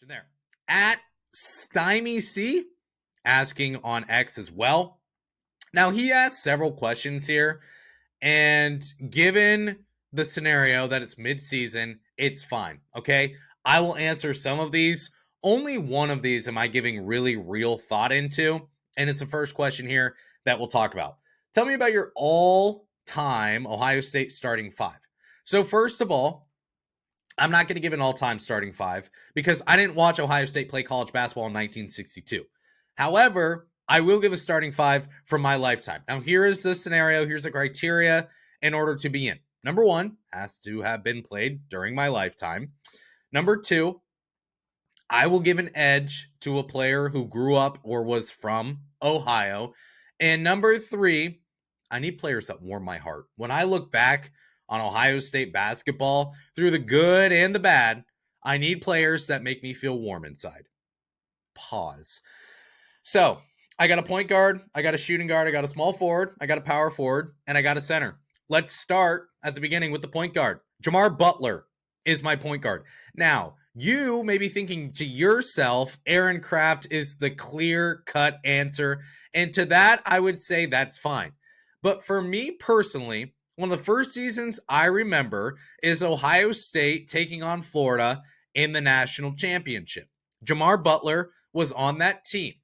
question there. At Stymie C, asking on X as well. Now, he asked several questions here, and given the scenario that it's mid-season, it's fine, okay? I will answer some of these. Only one of these am I giving really real thought into, and it's the first question here that we'll talk about. Tell me about your all-time Ohio State starting five. So first of all, I'm not going to give an all-time starting five because I didn't watch Ohio State play college basketball in 1962. However, I will give a starting five from my lifetime. Now, here is the scenario. Here's the criteria in order to be in. Number one, has to have been played during my lifetime. Number two, I will give an edge to a player who grew up or was from Ohio. And number three, I need players that warm my heart. When I look back on Ohio State basketball, through the good and the bad, I need players that make me feel warm inside. Pause. So, I got a point guard, I got a shooting guard, I got a small forward, I got a power forward, and I got a center. Let's start at the beginning with the point guard. Jamar Butler is my point guard. Now, you may be thinking to yourself, Aaron Craft is the clear-cut answer, and to that, I would say that's fine. But for me personally, one of the first seasons I remember is Ohio State taking on Florida in the national championship. Jamar Butler was on that team.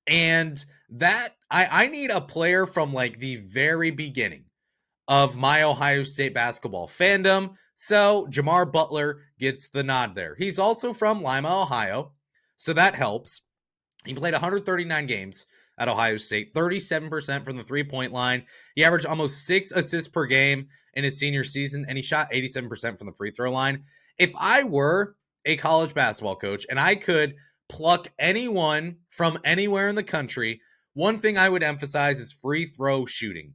And that I need a player from like the very beginning of my Ohio State basketball fandom. So Jamar Butler gets the nod there. He's also from Lima, Ohio, so that helps. He played 139 games at Ohio State, 37% from the three-point line. He averaged almost 6 assists per game in his senior season, and he shot 87% from the free throw line. If I were a college basketball coach and I could pluck anyone from anywhere in the country, one thing I would emphasize is free throw shooting.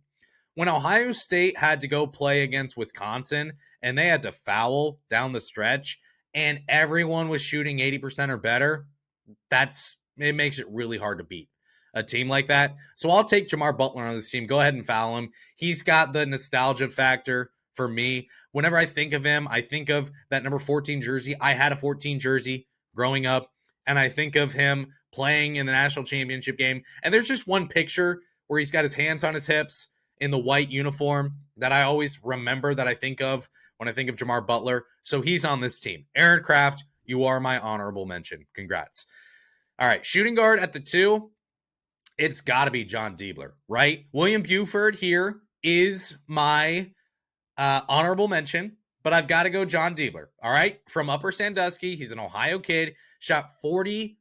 When Ohio State had to go play against Wisconsin and they had to foul down the stretch and everyone was shooting 80% or better, it makes it really hard to beat a team like that. So I'll take Jamar Butler on this team. Go ahead and foul him. He's got the nostalgia factor for me. Whenever I think of him, I think of that number 14 jersey. I had a 14 jersey growing up, and I think of him playing in the national championship game. And there's just one picture where he's got his hands on his hips in the white uniform that I always remember, that I think of when I think of Jamar Butler. So he's on this team. Aaron Craft, you are my honorable mention. Congrats. All right, shooting guard at the 2. It's got to be John Diebler, right? William Buford here is my honorable mention, but I've got to go John Diebler, all right? From Upper Sandusky, he's an Ohio kid, shot 42%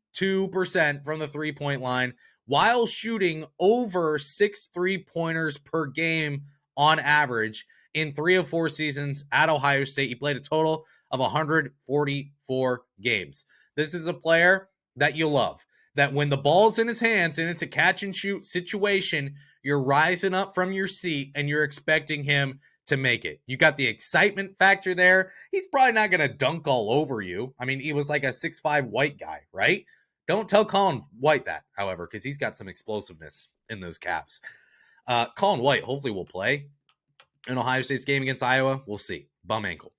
from the three-point line while shooting over 6 3-pointers per game on average in 3 of 4 seasons at Ohio State. He played a total of 144 games. This is a player that you love, that when the ball's in his hands and it's a catch-and-shoot situation, you're rising up from your seat and you're expecting him to make it. You got the excitement factor there. He's probably not going to dunk all over you. I mean, he was like a 6'5" white guy, right? Don't tell Colin White that, however, because he's got some explosiveness in those calves. Colin White hopefully will play in Ohio State's game against Iowa. We'll see. Bum ankle.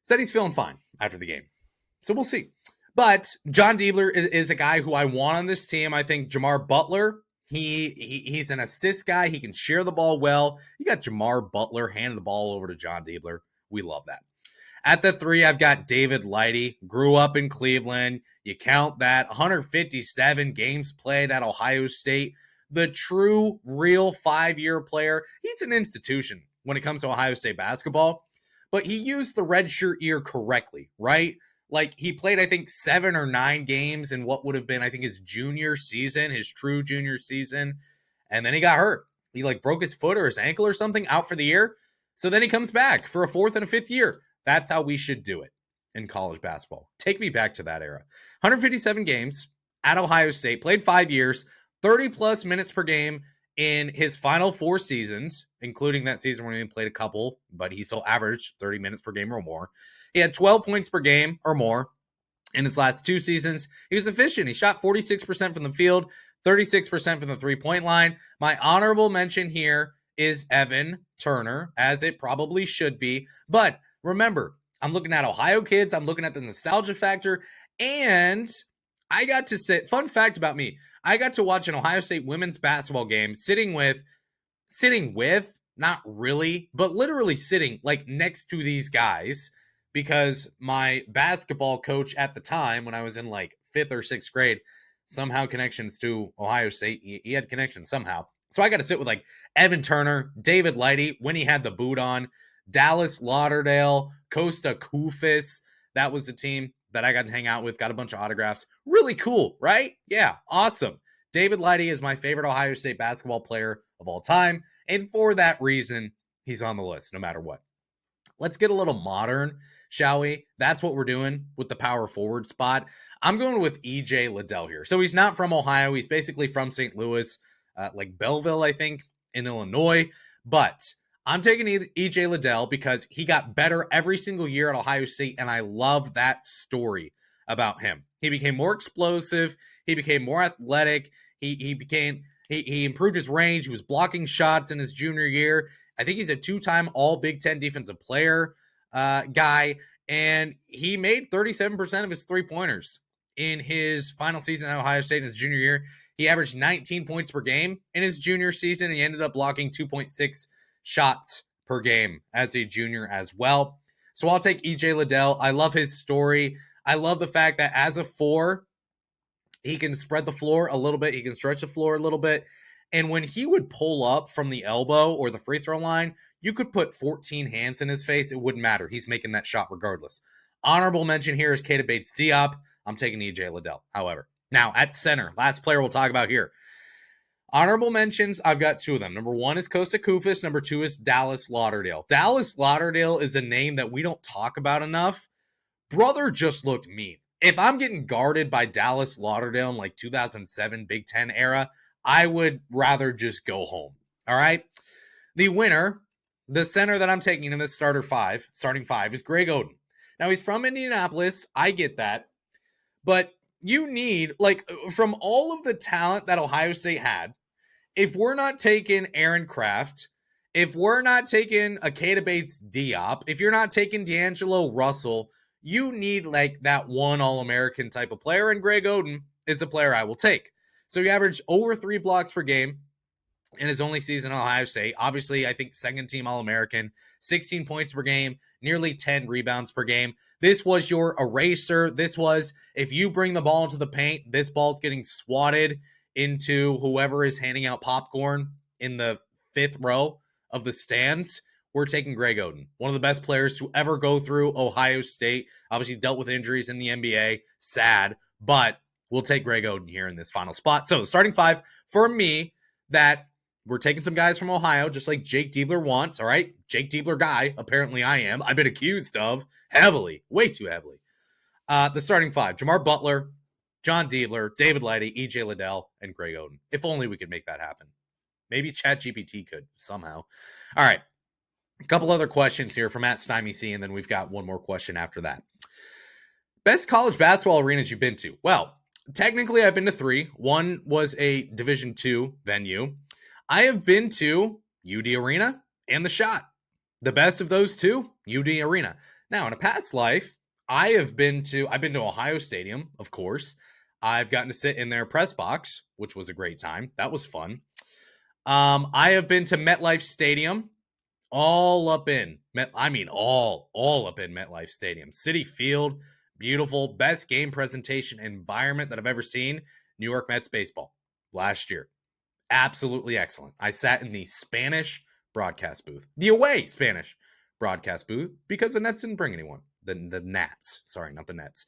Said he's feeling fine after the game. So we'll see. But John Diebler is a guy who I want on this team. I think Jamar Butler, he's an assist guy. He can share the ball well. You got Jamar Butler handing the ball over to John Diebler. We love that. At the 3, I've got David Lighty. Grew up in Cleveland. You count that. 157 games played at Ohio State. The true, real 5-year player. He's an institution when it comes to Ohio State basketball. But he used the redshirt year correctly, right? Like, he played, I think, 7 or 9 games in what would have been, I think, his junior season, his true junior season. And then he got hurt. He, broke his foot or his ankle or something, out for the year. So then he comes back for a 4th and a 5th year. That's how we should do it in college basketball. Take me back to that era. 157 games at Ohio State, played 5 years, 30-plus minutes per game in his final 4 seasons, including that season when he played a couple, but he still averaged 30 minutes per game or more. He had 12 points per game or more in his last 2 seasons. He was efficient. He shot 46% from the field, 36% from the three-point line. My honorable mention here is Evan Turner, as it probably should be. But remember, I'm looking at Ohio kids. I'm looking at the nostalgia factor. And I got to sit, fun fact about me, I got to watch an Ohio State women's basketball game sitting with, not really, but literally sitting like next to these guys, because my basketball coach at the time, when I was in like 5th or 6th grade, somehow connections to Ohio State, he had connections somehow. So I got to sit with like Evan Turner, David Lighty, when he had the boot on, Dallas Lauderdale, Costa Koufis. That was the team that I got to hang out with, got a bunch of autographs. Really cool, right? Yeah, awesome. David Lighty is my favorite Ohio State basketball player of all time. And for that reason, he's on the list no matter what. Let's get a little modern, shall we? That's what we're doing with the power forward spot. I'm going with E.J. Liddell here. So he's not from Ohio. He's basically from St. Louis, like Belleville, I think, in Illinois. But I'm taking E.J. Liddell because he got better every single year at Ohio State, and I love that story about him. He became more explosive. He became more athletic. He improved his range. He was blocking shots in his junior year. I think he's a 2-time All Big Ten defensive player guy, and he made 37% of his three-pointers in his final season at Ohio State in his junior year. He averaged 19 points per game in his junior season. He ended up blocking 2.6 shots per game as a junior as well. So I'll take E.J. Liddell. I love his story. I love the fact that as a 4, he can spread the floor a little bit. He can stretch the floor a little bit. And when he would pull up from the elbow or the free throw line, you could put 14 hands in his face. It wouldn't matter. He's making that shot regardless. Honorable mention here is Keita Bates-Diop. I'm taking EJ Liddell, however. Now, at center, last player we'll talk about here. Honorable mentions, I've got 2 of them. Number 1 is Costa Koufis. Number 2 is Dallas Lauderdale. Dallas Lauderdale is a name that we don't talk about enough. Brother just looked mean. If I'm getting guarded by Dallas Lauderdale in like 2007 Big Ten era, I would rather just go home. All right. The winner, the center that I'm taking in this starting 5 is Greg Oden. Now he's from Indianapolis. I get that. But you need, like, from all of the talent that Ohio State had, if we're not taking Aaron Kraft, if we're not taking a Keita Bates-Diop, if you're not taking D'Angelo Russell, you need like that one All-American type of player, and Greg Oden is a player I will take. So he averaged over 3 blocks per game in his only season at Ohio State. Obviously, I think 2nd-team All-American, 16 points per game, nearly 10 rebounds per game. This was your eraser. This was, if you bring the ball into the paint, this ball's getting swatted into whoever is handing out popcorn in the 5th row of the stands. We're taking Greg Oden, one of the best players to ever go through Ohio State. Obviously dealt with injuries in the NBA. Sad, but we'll take Greg Oden here in this final spot. So starting 5 for me, that we're taking some guys from Ohio, just like Jake Diebler wants, all right? Jake Diebler guy, apparently I am. I've been accused of heavily, way too heavily. The starting 5, Jamar Butler, John Diebler, David Lighty, E.J. Liddell, and Greg Oden. If only we could make that happen. Maybe ChatGPT could somehow. All right. A couple other questions here from @StymieC, and then we've got one more question after that. Best college basketball arenas you've been to? Well, technically I've been to 3. One was a Division II venue. I have been to UD Arena and the Schott. The best of those 2, UD Arena. Now, in a past life, I've been to Ohio Stadium, of course. I've gotten to sit in their press box, which was a great time. That was fun. I have been to MetLife Stadium, all up in MetLife Stadium. Citi Field, beautiful, best game presentation environment that I've ever seen. New York Mets baseball last year. Absolutely excellent. I sat in the Spanish broadcast booth, the away Spanish broadcast booth, because the Nets didn't bring anyone. The Nats, sorry, not the Nets.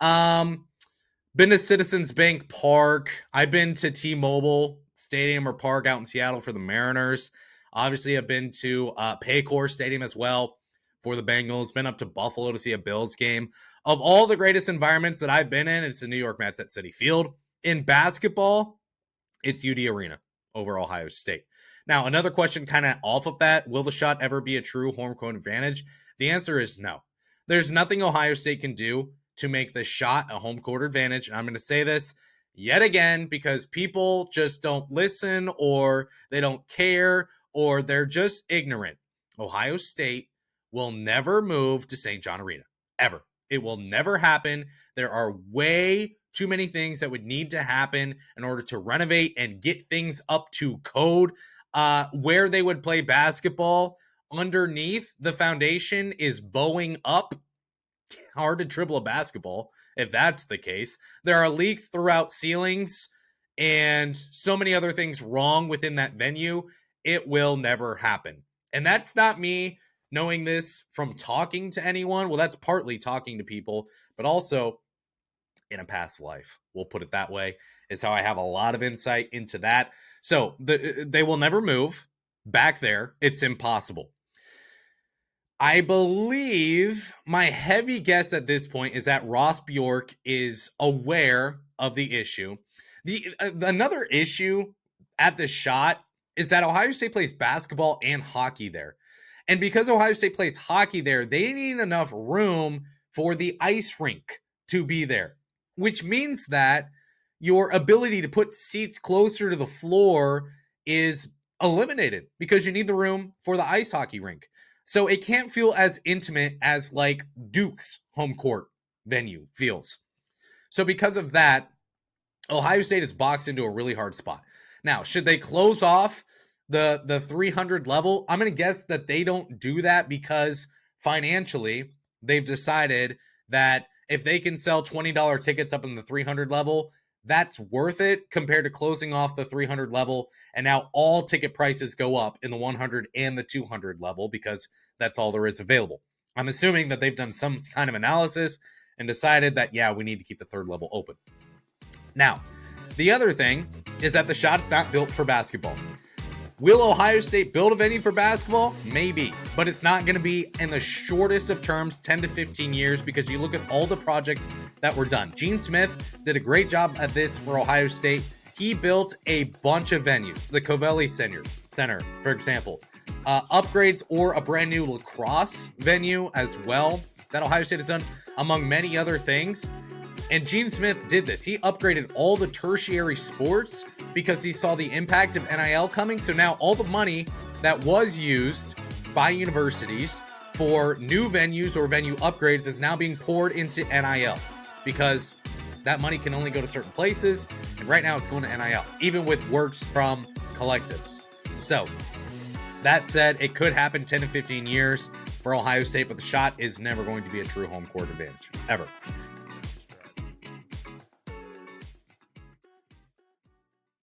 Been to Citizens Bank Park. I've been to T-Mobile Stadium or Park out in Seattle for the Mariners. Obviously, I've been to Paycor Stadium as well for the Bengals. Been up to Buffalo to see a Bills game. Of all the greatest environments that I've been in, it's the New York Mets at Citi Field. In basketball, it's UD Arena over Ohio State. Now, another question kind of off of that, will the Schott ever be a true home court advantage? The answer is no. There's nothing Ohio State can do to make the Schott a home court advantage. And I'm going to say this yet again because people just don't listen, or they don't care, or they're just ignorant. Ohio State will never move to St. John Arena, ever. It will never happen. There are way too many things that would need to happen in order to renovate and get things up to code. Where they would play basketball, underneath the foundation is bowing up. Hard to dribble a basketball if that's the case. There are leaks throughout ceilings and so many other things wrong within that venue. It will never happen. And that's not me knowing this from talking to anyone. Well, that's partly talking to people, but also in a past life. We'll put it that way, is how I have a lot of insight into that. So they will never move back there. It's impossible. I believe my heavy guess at this point is that Ross Bjork is aware of the issue. Another issue at the Schott is that Ohio State plays basketball and hockey there. And because Ohio State plays hockey there, they need enough room for the ice rink to be there, which means that your ability to put seats closer to the floor is eliminated because you need the room for the ice hockey rink. So it can't feel as intimate as like Duke's home court venue feels. So because of that, Ohio State is boxed into a really hard spot. Now, should they close off the 300 level? I'm going to guess that they don't do that because financially they've decided that if they can sell $20 tickets up in the 300 level, that's worth it compared to closing off the 300 level. And now all ticket prices go up in the 100 and the 200 level because that's all there is available. I'm assuming that they've done some kind of analysis and decided that, yeah, we need to keep the third level open. Now, the other thing is that the Schott's not built for basketball. Will Ohio State build a venue for basketball? Maybe, but it's not going to be in the shortest of terms, 10 to 15 years, because you look at all the projects that were done. Gene Smith did a great job at this for Ohio State. He built a bunch of venues, the Covelli Center, for example, upgrades or a brand new lacrosse venue as well that Ohio State has done, among many other things. And Gene Smith did this. He upgraded all the tertiary sports because he saw the impact of NIL coming. So now all the money that was used by universities for new venues or venue upgrades is now being poured into NIL because that money can only go to certain places. And right now it's going to NIL, even with works from collectives. So that said, it could happen 10 to 15 years for Ohio State, but the Schott is never going to be a true home court advantage, ever.